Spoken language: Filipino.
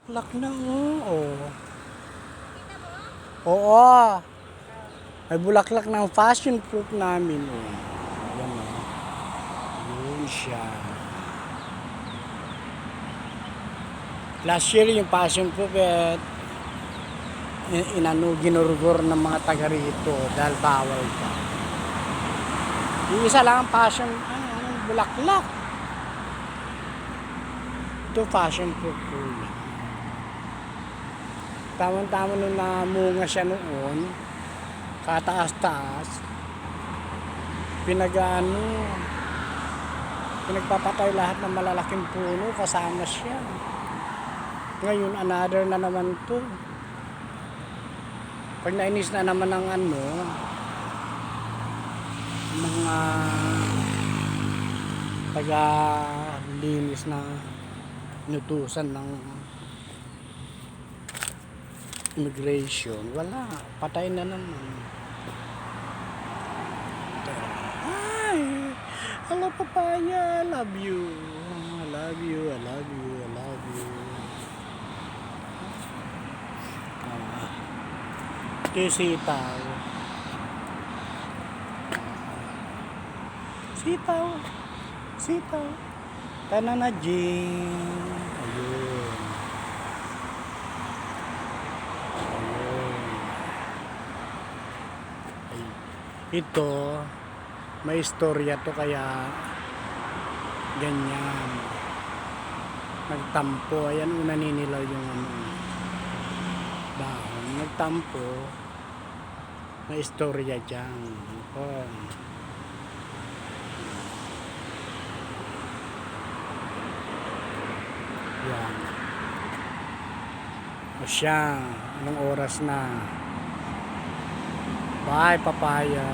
Bulaklak na, oh. Oo. May bulaklak ng passion fruit namin, oh. Ayan, oh. Yun siya. Last year yung passion fruit, ginurgur ng mga taga rito dahil bawal pa. Yung isa lang ang passion, bulaklak. Ito passion fruit po. Tama-tama nung namunga siya noon, kataas-taas, pinagpapatay lahat ng malalaking puno, kasama siya. Ngayon, another na naman to. Pag nainis na naman ng mga taga-linis na inutusan ng immigration, wala, patay na naman. Ay, hello papaya, I love you, I love you, I love you, I love you. Ito yung sitaw. Sitaw. Tanan na Jing. Ayun. Ito, may istorya to kaya ganyan. Nagtampo. Ayan, naninilaw yung dahon. Nagtampo. May istorya dyan. Oh. Yan. O siya, anong oras na? Bye, papaya.